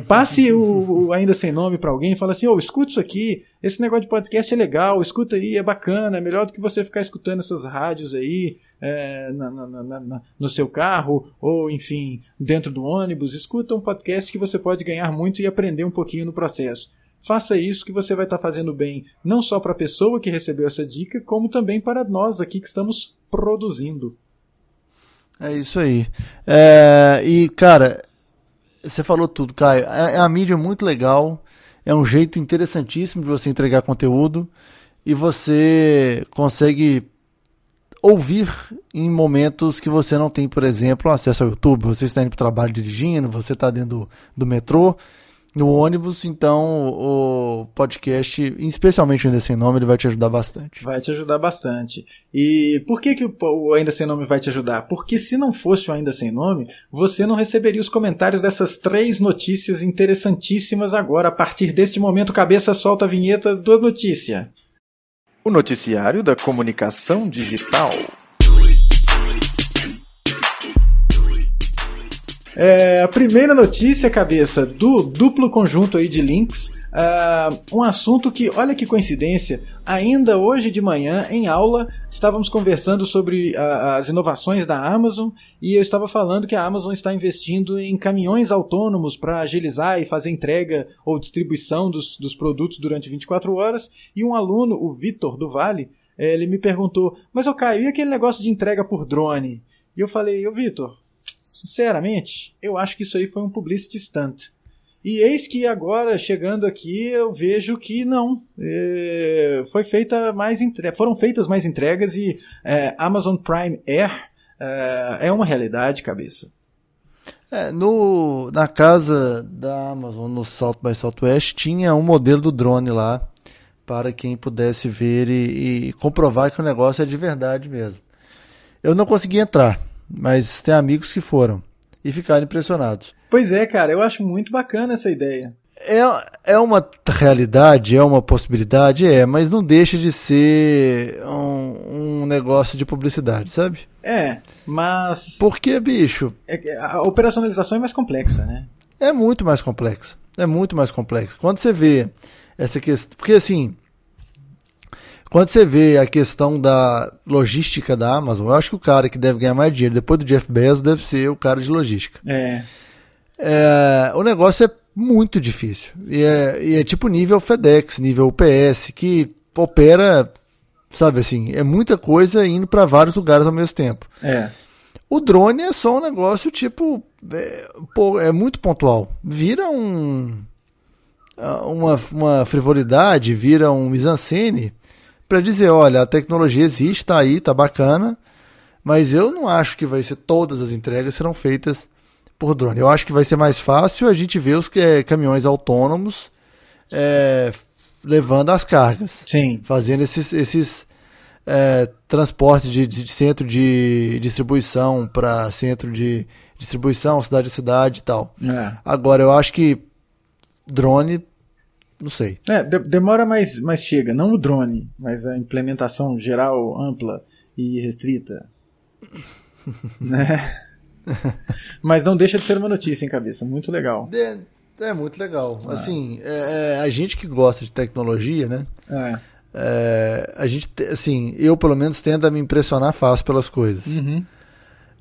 Passe o Ainda Sem Nome para alguém e fala assim, escuta isso aqui, esse negócio de podcast é legal, escuta aí, é bacana, é melhor do que você ficar escutando essas rádios aí no seu carro ou enfim, dentro do ônibus. Escuta um podcast que você pode ganhar muito e aprender um pouquinho no processo. Faça isso que você vai estar fazendo bem não só para a pessoa que recebeu essa dica, como também para nós aqui que estamos produzindo. É isso aí. E cara, você falou tudo, Caio. É uma mídia muito legal, é um jeito interessantíssimo de você entregar conteúdo e você consegue ouvir em momentos que você não tem, por exemplo, acesso ao YouTube. Você está indo para o trabalho dirigindo, você está dentro do metrô, no ônibus, então o podcast, especialmente o Ainda Sem Nome, ele vai te ajudar bastante. Vai te ajudar bastante. E por que o Ainda Sem Nome vai te ajudar? Porque se não fosse o Ainda Sem Nome, você não receberia os comentários dessas 3 notícias interessantíssimas agora. A partir deste momento, cabeça, solta a vinheta da notícia. O noticiário da comunicação digital. A primeira notícia, cabeça, do duplo conjunto aí de links, um assunto que, olha que coincidência, ainda hoje de manhã, em aula, estávamos conversando sobre as inovações da Amazon e eu estava falando que a Amazon está investindo em caminhões autônomos para agilizar e fazer entrega ou distribuição dos produtos durante 24 horas e um aluno, o Vitor do Vale, ele me perguntou, mas Caio, e aquele negócio de entrega por drone? E eu falei, Vitor, sinceramente, eu acho que isso aí foi um publicity stunt. E eis que agora, chegando aqui, eu vejo que não. Foram feitas mais entregas e Amazon Prime Air é uma realidade, cabeça. Na casa da Amazon, no South by Southwest, tinha um modelo do drone lá, para quem pudesse ver e comprovar que o negócio é de verdade mesmo. Eu não consegui entrar, mas tem amigos que foram e ficaram impressionados. Pois é, cara, eu acho muito bacana essa ideia. É uma realidade, é uma possibilidade, mas não deixa de ser um negócio de publicidade, sabe? Mas... Porque, bicho... A operacionalização é mais complexa, né? É muito mais complexa. É muito mais complexa. Quando você vê essa questão... Porque, assim... Quando você vê a questão da logística da Amazon, eu acho que o cara que deve ganhar mais dinheiro depois do Jeff Bezos deve ser o cara de logística. O negócio é muito difícil. E é tipo nível FedEx, nível UPS, que opera, sabe assim, é muita coisa indo para vários lugares ao mesmo tempo. O drone é só um negócio tipo, é muito pontual. Vira uma frivolidade, vira um mise-en-scène para dizer, olha, a tecnologia existe, tá aí, tá bacana, mas eu não acho que vai ser todas as entregas serão feitas por drone. Eu acho que vai ser mais fácil a gente ver os caminhões autônomos levando as cargas. Sim. Fazendo esses transportes de centro de distribuição para centro de distribuição, cidade a cidade e tal. Agora, eu acho que drone, não sei. Demora, mas chega. Não o drone, mas a implementação geral, ampla e restrita. Né? Mas não deixa de ser uma notícia, em cabeça. Muito legal. É muito legal. Assim, a gente que gosta de tecnologia, né? A gente, assim, eu pelo menos tendo a me impressionar fácil pelas coisas.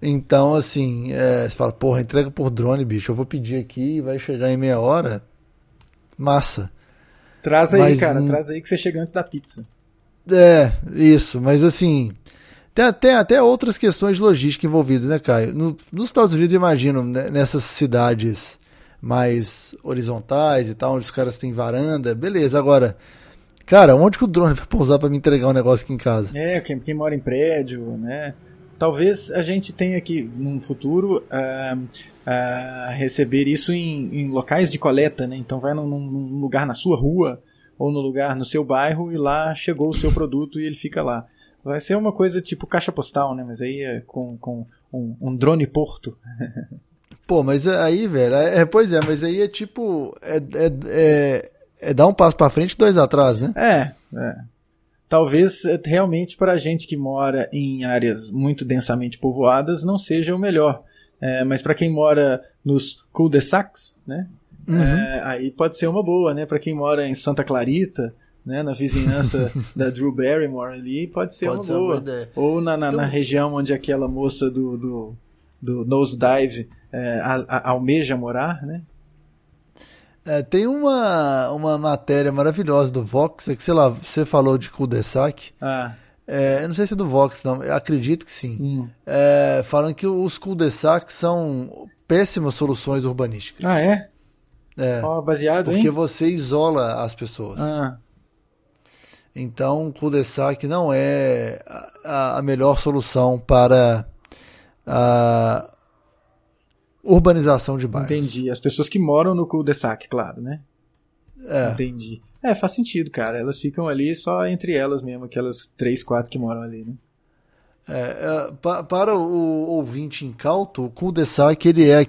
Então, assim, você fala, porra, entrega por drone, bicho. Eu vou pedir aqui, vai chegar em meia hora. Massa. Traz aí, cara. Traz aí que você chega antes da pizza. Isso. Mas, assim... Tem até outras questões de logística envolvidas, né, Caio? Nos Estados Unidos, eu imagino, né, nessas cidades mais horizontais e tal, onde os caras têm varanda, beleza. Agora, cara, onde que o drone vai pousar para me entregar um negócio aqui em casa? Quem mora em prédio, né? Talvez a gente tenha que, num futuro, receber isso em locais de coleta, né? Então vai num lugar na sua rua ou no lugar no seu bairro e lá chegou o seu produto e ele fica lá. Vai ser uma coisa tipo caixa postal, né? Mas aí é com um drone porto. Pô, mas aí, velho, pois é, mas aí é tipo, dar um passo pra frente e 2 atrás, né? Talvez realmente para a gente que mora em áreas muito densamente povoadas não seja o melhor. Mas para quem mora nos cul-de-sacs, né? Aí pode ser uma boa, né? Para quem mora em Santa Clarita, né, na vizinhança da Drew Barrymore ali, pode ser uma boa. Ou na região onde aquela moça do Nosedive almeja morar, né? Tem uma matéria maravilhosa do Vox, que, sei lá, você falou de cul-de-sac. Eu não sei se é do Vox, não. Eu acredito que sim. Falando que os cul-de-sac são péssimas soluções urbanísticas. Baseado porque você isola as pessoas. Então, o cul-de-sac não é a melhor solução para a urbanização de bairros. Entendi. As pessoas que moram no cul-de-sac, claro, né? Entendi. Faz sentido, cara. Elas ficam ali só entre elas mesmo, aquelas 3, 4 que moram ali, né? Para o ouvinte incauto, o cul-de-sac ele é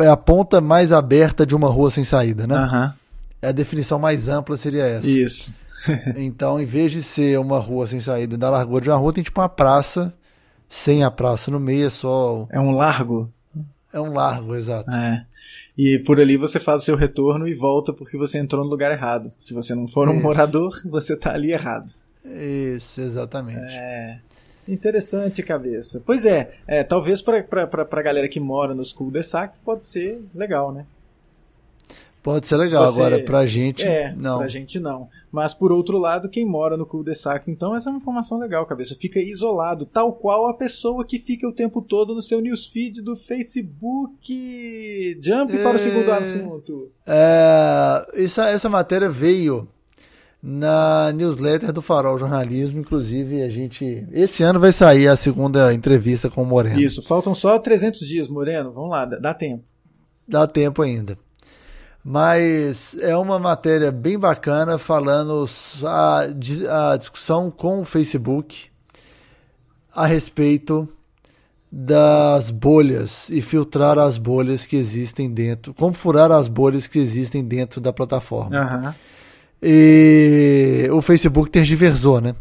a ponta mais aberta de uma rua sem saída, né? A definição mais ampla seria essa. Isso. Então, em vez de ser uma rua sem saída da largura de uma rua, tem tipo uma praça, sem a praça no meio, é só... É um largo? É um largo, exato. E por ali você faz o seu retorno e volta porque você entrou no lugar errado. Se você não for um morador, você tá ali errado. Isso, exatamente. Interessante, cabeça. Pois talvez pra galera que mora nos cul-de-sac pode ser legal, né? Pode ser legal, agora pra gente não. Pra gente não. Mas por outro lado, quem mora no cul-de-sac, então, essa é uma informação legal, cabeça. Fica isolado, tal qual a pessoa que fica o tempo todo no seu newsfeed do Facebook. Jump para o segundo assunto. Essa matéria veio na newsletter do Farol Jornalismo. Inclusive, esse ano vai sair a segunda entrevista com o Moreno. Isso, faltam só 300 dias, Moreno. Vamos lá, dá tempo. Dá tempo ainda. Mas é uma matéria bem bacana falando a discussão com o Facebook a respeito das bolhas e filtrar as bolhas que existem dentro, como furar as bolhas que existem dentro da plataforma. Uhum. E o Facebook tergiversou, né?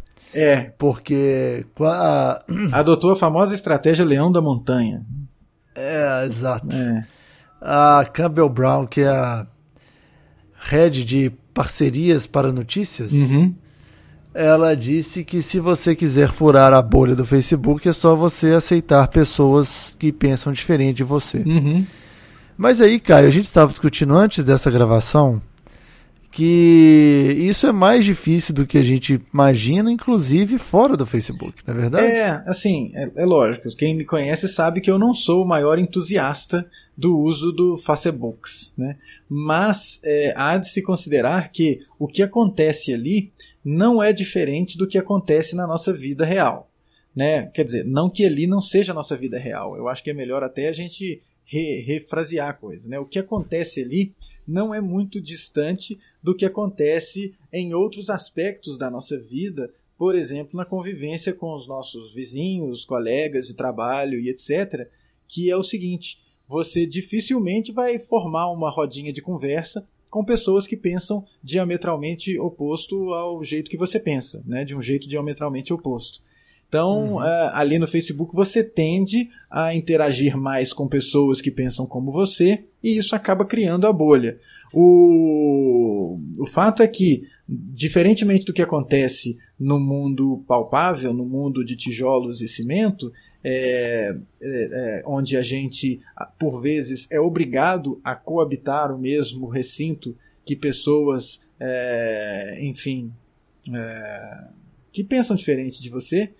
Porque adotou a famosa estratégia Leão da Montanha. Exato. A Campbell Brown, que é a head de parcerias para notícias, ela disse que se você quiser furar a bolha do Facebook, é só você aceitar pessoas que pensam diferente de você. Mas aí, Caio, a gente estava discutindo antes dessa gravação que isso é mais difícil do que a gente imagina, inclusive fora do Facebook, não é verdade? É lógico. Quem me conhece sabe que eu não sou o maior entusiasta do uso do Facebook, né? Mas há de se considerar que o que acontece ali não é diferente do que acontece na nossa vida real, né? Quer dizer, não que ali não seja a nossa vida real. Eu acho que é melhor até a gente refrasear a coisa, né? O que acontece ali não é muito distante do que acontece em outros aspectos da nossa vida, por exemplo, na convivência com os nossos vizinhos, colegas de trabalho e etc., que é o seguinte: você dificilmente vai formar uma rodinha de conversa com pessoas que pensam diametralmente oposto ao jeito que você pensa, né? De um jeito diametralmente oposto. Então, ali no Facebook você tende a interagir mais com pessoas que pensam como você, e isso acaba criando a bolha. O fato é que, diferentemente do que acontece no mundo palpável, no mundo de tijolos e cimento, onde a gente, por vezes, é obrigado a coabitar o mesmo recinto que pessoas, que pensam diferente de você,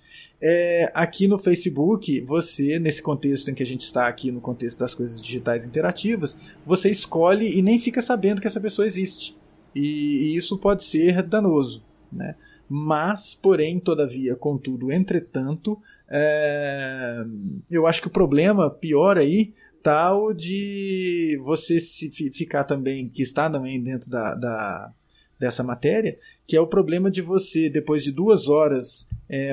aqui no Facebook, você, nesse contexto em que a gente está aqui, no contexto das coisas digitais interativas, você escolhe e nem fica sabendo que essa pessoa existe. E isso pode ser danoso, né? Mas, porém, todavia, contudo, entretanto, eu acho que o problema pior aí tá o de você ficar também, que está também dentro dessa matéria, que é o problema de você, depois de 2 horas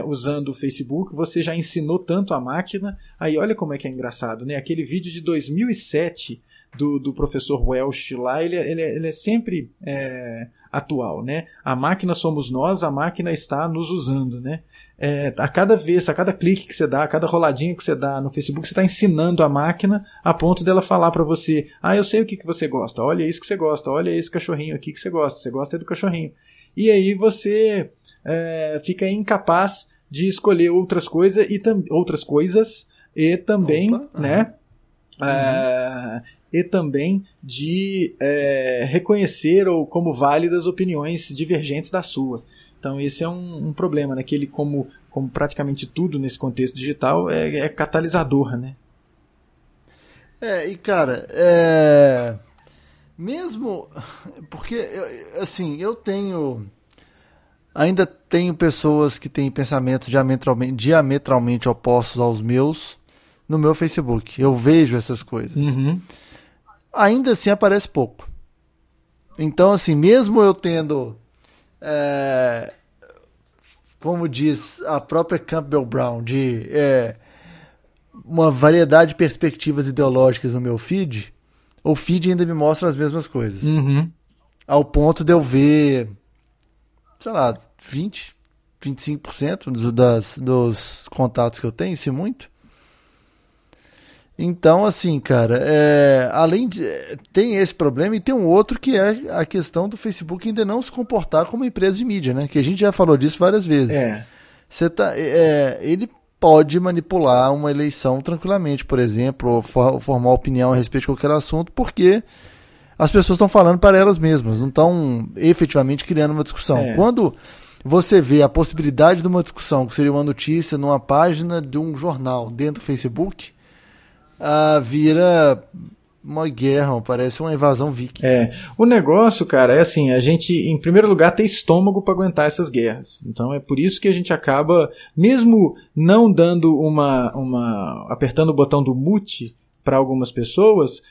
usando o Facebook, você já ensinou tanto a máquina. Aí olha como é que é engraçado, né? Aquele vídeo de 2007 do professor Welch lá, ele é sempre atual, né? A máquina somos nós, a máquina está nos usando, né? A cada clique que você dá, a cada roladinha que você dá no Facebook, você está ensinando a máquina a ponto dela falar para você: eu sei o que você gosta, olha isso que você gosta, olha esse cachorrinho aqui que você gosta do cachorrinho. E aí você fica incapaz de escolher outras coisas e também, né? E também de reconhecer ou como válidas opiniões divergentes da sua. Então esse é um problema, né? Que ele, como praticamente tudo nesse contexto digital, é catalisador, né? E cara, mesmo porque assim, ainda tenho pessoas que têm pensamentos diametralmente opostos aos meus no meu Facebook. Eu vejo essas coisas. Ainda assim aparece pouco. Então, assim, mesmo eu tendo, como diz a própria Campbell Brown, de uma variedade de perspectivas ideológicas no meu feed, o feed ainda me mostra as mesmas coisas. Ao ponto de eu ver, sei lá, 20, 25% dos contatos que eu tenho, se muito. Então, assim, cara, além de... tem esse problema e tem um outro que é a questão do Facebook ainda não se comportar como empresa de mídia, né? Que a gente já falou disso várias vezes. Ele pode manipular uma eleição tranquilamente, por exemplo, ou formar opinião a respeito de qualquer assunto, porque as pessoas estão falando para elas mesmas, não estão efetivamente criando uma discussão. Quando você vê a possibilidade de uma discussão, que seria uma notícia numa página de um jornal dentro do Facebook, vira uma guerra, parece uma invasão viking. O negócio, cara, é assim, a gente, em primeiro lugar, tem estômago para aguentar essas guerras. Então é por isso que a gente acaba, mesmo não dando apertando o botão do mute para algumas pessoas,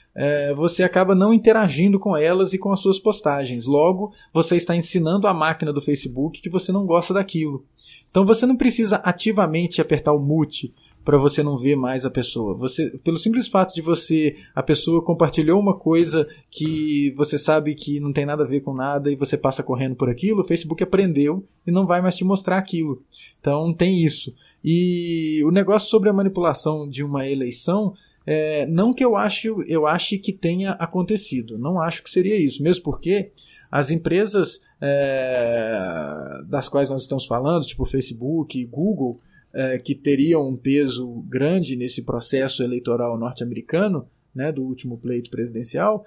você acaba não interagindo com elas e com as suas postagens. Logo, você está ensinando a máquina do Facebook que você não gosta daquilo. Então você não precisa ativamente apertar o mute para você não ver mais a pessoa. Pelo simples fato de a pessoa compartilhou uma coisa que você sabe que não tem nada a ver com nada e você passa correndo por aquilo, o Facebook aprendeu e não vai mais te mostrar aquilo. Então tem isso. E o negócio sobre a manipulação de uma eleição, não que eu ache que tenha acontecido. Não acho que seria isso. Mesmo porque as empresas das quais nós estamos falando, tipo Facebook e Google, que teriam um peso grande nesse processo eleitoral norte-americano, né, do último pleito presidencial,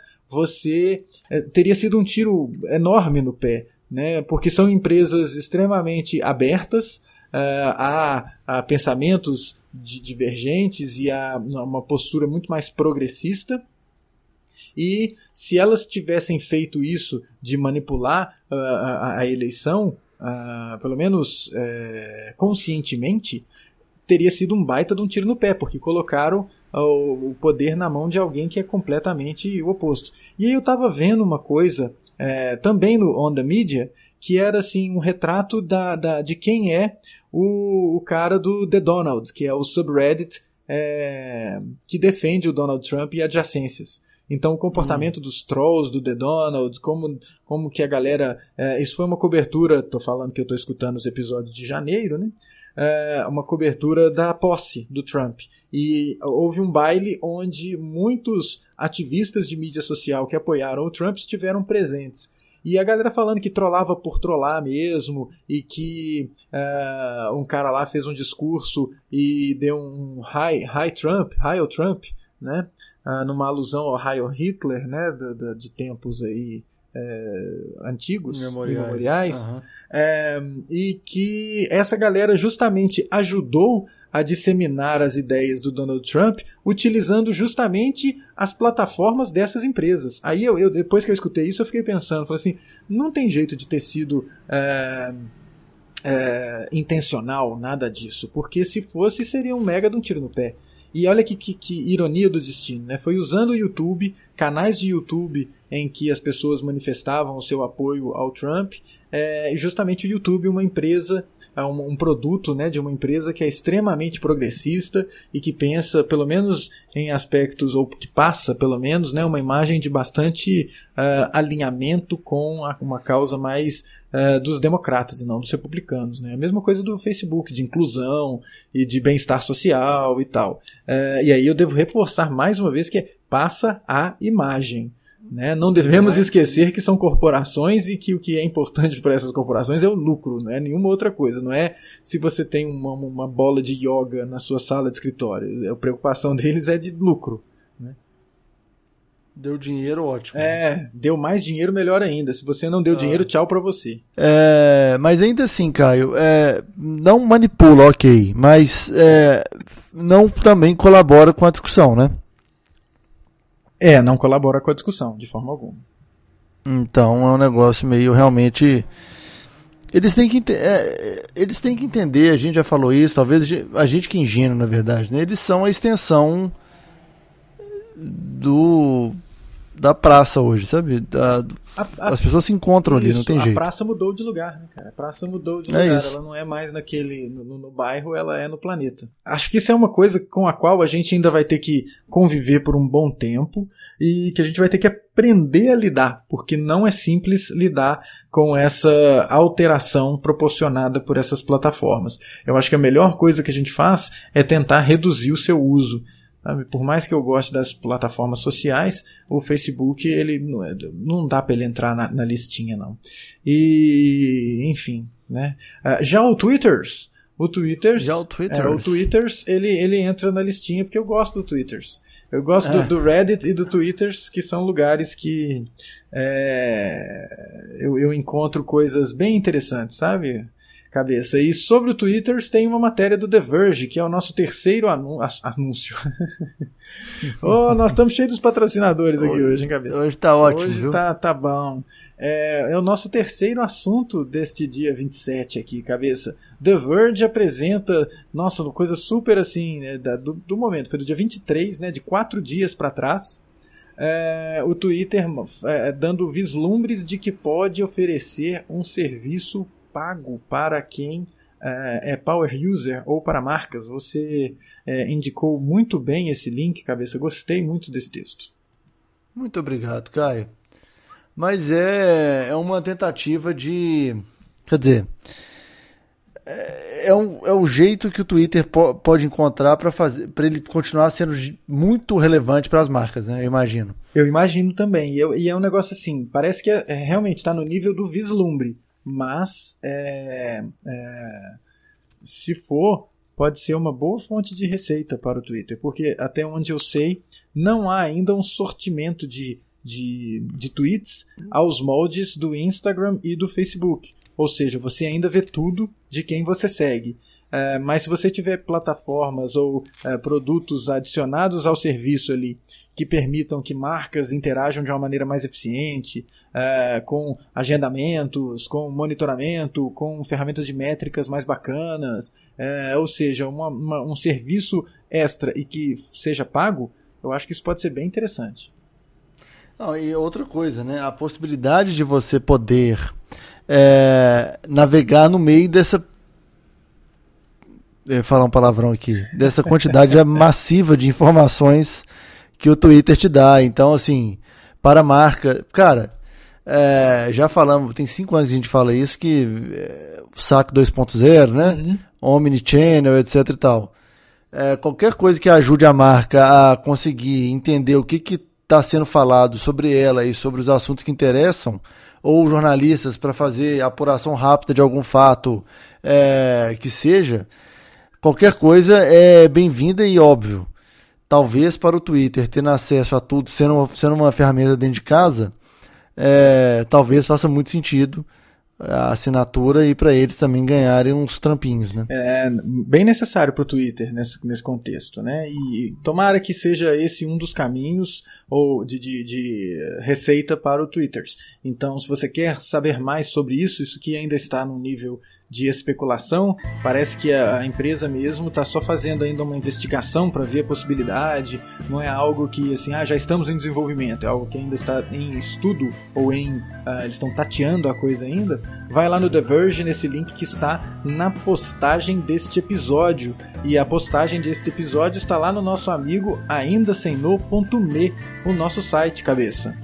teria sido um tiro enorme no pé, né, porque são empresas extremamente abertas a pensamentos divergentes e a uma postura muito mais progressista. E se elas tivessem feito isso de manipular a eleição, pelo menos conscientemente, teria sido um baita de um tiro no pé, porque colocaram o poder na mão de alguém que é completamente o oposto. E aí eu estava vendo uma coisa também no On The Media, que era assim, um retrato de quem é o cara do The Donald, que é o subreddit que defende o Donald Trump e adjacências. Então o comportamento dos trolls do The Donald, como que a galera... isso foi uma cobertura, tô falando que eu tô escutando os episódios de janeiro, né? Uma cobertura da posse do Trump. E houve um baile onde muitos ativistas de mídia social que apoiaram o Trump estiveram presentes. E a galera falando que trollava por trollar mesmo, e que um cara lá fez um discurso e deu um Heil Trump, né? Numa alusão ao Heil Hitler, né? De tempos aí antigos, memoriais. Uhum. E que essa galera justamente ajudou a disseminar as ideias do Donald Trump utilizando justamente as plataformas dessas empresas. Aí depois que eu escutei isso, eu fiquei pensando, falei assim, não tem jeito de ter sido intencional, nada disso, porque se fosse, seria um mega de um tiro no pé. E olha que ironia do destino, né? Foi usando o YouTube, canais de YouTube em que as pessoas manifestavam o seu apoio ao Trump, justamente o YouTube, uma empresa, um produto, né, de uma empresa que é extremamente progressista e que pensa, pelo menos em aspectos, ou que passa, pelo menos, né, uma imagem de bastante alinhamento com uma causa mais dos democratas e não dos republicanos, né? A mesma coisa do Facebook, de inclusão e de bem-estar social e tal. E aí eu devo reforçar mais uma vez que passa a imagem. Né? Não devemos esquecer que são corporações e que o que é importante para essas corporações é o lucro, não é nenhuma outra coisa. Não é se você tem uma bola de yoga na sua sala de escritório. A preocupação deles é de lucro. Né? Deu dinheiro, ótimo. Deu mais dinheiro, melhor ainda. Se você não deu dinheiro, tchau para você. Mas ainda assim, Caio, não manipula, ok, mas não também colabora com a discussão, né? Não colabora com a discussão, de forma alguma. Então é um negócio meio realmente... Eles têm que entender, a gente já falou isso, talvez a gente que é ingênuo, na verdade, né? Eles são a extensão da praça hoje, sabe? As pessoas se encontram ali, não tem jeito. A praça mudou de lugar, né, cara? A praça mudou de lugar, ela não é mais no bairro, ela é no planeta. Acho que isso é uma coisa com a qual a gente ainda vai ter que conviver por um bom tempo e que a gente vai ter que aprender a lidar, porque não é simples lidar com essa alteração proporcionada por essas plataformas. Eu acho que a melhor coisa que a gente faz é tentar reduzir o seu uso. Sabe? Por mais que eu goste das plataformas sociais, o Facebook ele não dá para ele entrar na listinha, não. E, enfim, né? Já o Twitters, ele entra na listinha porque eu gosto do Twitters. Eu gosto do Reddit e do Twitters, que são lugares que eu encontro coisas bem interessantes, sabe? cabeça. E sobre o Twitter tem uma matéria do The Verge, que é o nosso terceiro anúncio. Oh, nós estamos cheios dos patrocinadores aqui hoje, hein, cabeça? Hoje tá ótimo, hoje viu? Tá bom. É o nosso terceiro assunto deste dia 27 aqui, cabeça. The Verge apresenta, nossa, uma coisa super assim, né, do momento, foi do dia 23, né, de 4 dias para trás, o Twitter dando vislumbres de que pode oferecer um serviço pago para quem é power user ou para marcas. Você indicou muito bem esse link, cabeça, gostei muito desse texto. Muito obrigado, Caio. Mas é uma tentativa de... Quer dizer, é o jeito que o Twitter pode encontrar para ele continuar sendo muito relevante para as marcas, né? Eu imagino. Eu imagino também. E é um negócio assim, parece que realmente está no nível do vislumbre, mas se for, pode ser uma boa fonte de receita para o Twitter, porque até onde eu sei, não há ainda um sortimento de tweets aos moldes do Instagram e do Facebook. Ou seja, você ainda vê tudo de quem você segue. Mas se você tiver plataformas ou produtos adicionados ao serviço ali que permitam que marcas interajam de uma maneira mais eficiente, com agendamentos, com monitoramento, com ferramentas de métricas mais bacanas, ou seja, um serviço extra e que seja pago, eu acho que isso pode ser bem interessante. Não, e outra coisa, né? A possibilidade de você poder navegar no meio dessa... Eu ia falar um palavrão aqui. Dessa quantidade massiva de informações que o Twitter te dá. Então, assim, para a marca... Cara, já falamos, tem 5 anos que a gente fala isso, que SAC 2.0, né? Uhum. Omnichannel, etc e tal. Qualquer coisa que ajude a marca a conseguir entender o que está sendo falado sobre ela e sobre os assuntos que interessam, ou jornalistas para fazer apuração rápida de algum fato que seja, qualquer coisa é bem-vinda e óbvio. Talvez para o Twitter, tendo acesso a tudo, sendo uma ferramenta dentro de casa, talvez faça muito sentido a assinatura e para eles também ganharem uns trampinhos, né? Bem necessário para o Twitter nesse contexto, né? E tomara que seja esse um dos caminhos ou de receita para o Twitter. Então, se você quer saber mais sobre isso que ainda está no nível de especulação, parece que a empresa mesmo está só fazendo ainda uma investigação para ver a possibilidade, não é algo que assim, já estamos em desenvolvimento, é algo que ainda está em estudo ou eles estão tateando a coisa ainda. Vai lá no The Verge, nesse link que está na postagem deste episódio, e a postagem deste episódio está lá no nosso amigo aindasemno.me, o nosso site, cabeça.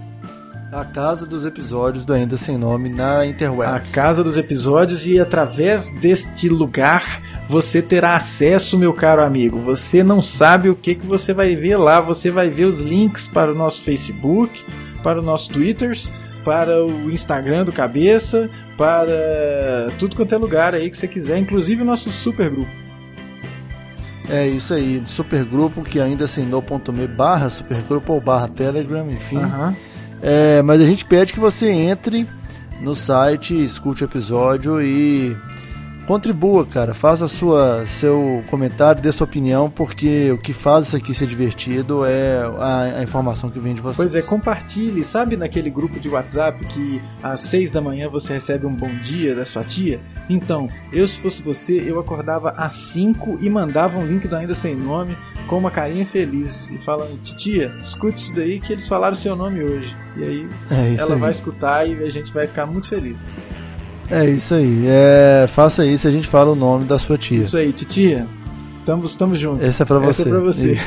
A casa dos episódios do Ainda Sem Nome na Interwebs. A casa dos episódios, e através deste lugar você terá acesso, meu caro amigo. Você não sabe o que você vai ver lá. Você vai ver os links para o nosso Facebook, para o nosso Twitter, para o Instagram do Cabeça, para tudo quanto é lugar aí que você quiser, inclusive o nosso supergrupo. É isso aí, supergrupo, que ainda sem no.me/supergrupo ou /Telegram, enfim. Mas a gente pede que você entre no site, escute o episódio e contribua, cara. Faça seu comentário, dê sua opinião, porque o que faz isso aqui ser divertido é a informação que vem de vocês. Pois é, compartilhe. Sabe naquele grupo de WhatsApp que às 6 da manhã você recebe um bom dia da sua tia? Então, se fosse você, eu acordava às 5 e mandava um link do Ainda Sem Nome com uma carinha feliz e falando: titia, escute isso daí que eles falaram o seu nome hoje. E aí ela vai escutar e a gente vai ficar muito feliz. É isso aí, faça isso, a gente fala o nome da sua tia. Isso aí, titia, estamos juntos. Essa é pra você. Essa é pra você.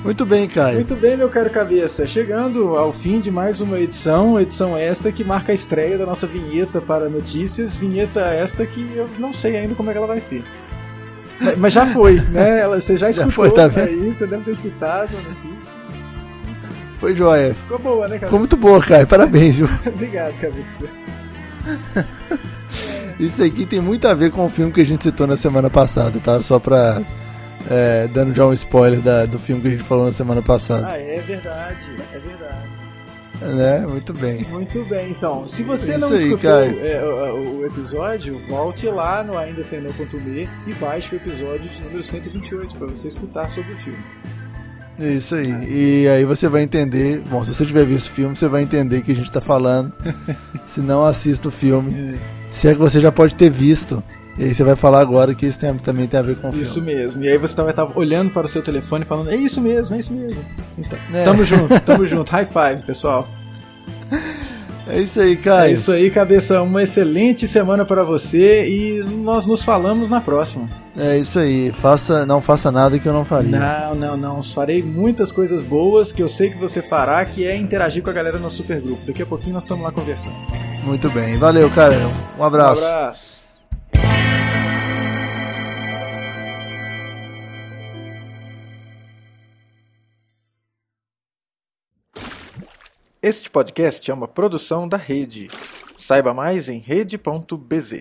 Muito bem, Caio. Muito bem, meu caro Cabeça. Chegando ao fim de mais uma edição esta que marca a estreia da nossa vinheta para notícias. Vinheta esta que eu não sei ainda como é que ela vai ser. Mas já foi, né? Você já escutou, foi, tá aí, você deve ter escutado a notícia. Foi joia. Ficou boa, né, Cabeça? Ficou muito boa, Caio. Parabéns, viu? Obrigado, Cabeça. Isso aqui tem muito a ver com o filme que a gente citou na semana passada, tá? Só pra... dando já um spoiler do filme que a gente falou na semana passada. É verdade, é verdade. Né? Muito bem. Muito bem, então. Se você Isso não aí, escutou Caio. o episódio, volte lá no Ainda Sem No.me e baixe o episódio de número 128 para você escutar sobre o filme. Isso aí. E aí você vai entender. Bom, se você tiver visto o filme, você vai entender o que a gente tá falando. Se não, assista o filme. Se é que você já pode ter visto. E aí você vai falar agora que isso também tem a ver com o filme. Isso mesmo. E aí você vai estar olhando para o seu telefone e falando, é isso mesmo, é isso mesmo. Então, tamo junto. High five, pessoal. É isso aí, Caio. É isso aí, cabeça. Uma excelente semana para você e nós nos falamos na próxima. É isso aí. Não faça nada que eu não faria. Não. Farei muitas coisas boas que eu sei que você fará, que é interagir com a galera no supergrupo. Daqui a pouquinho nós estamos lá conversando. Muito bem. Valeu, Caio. Um abraço. Um abraço. Este podcast é uma produção da Rede. Saiba mais em rede.bz.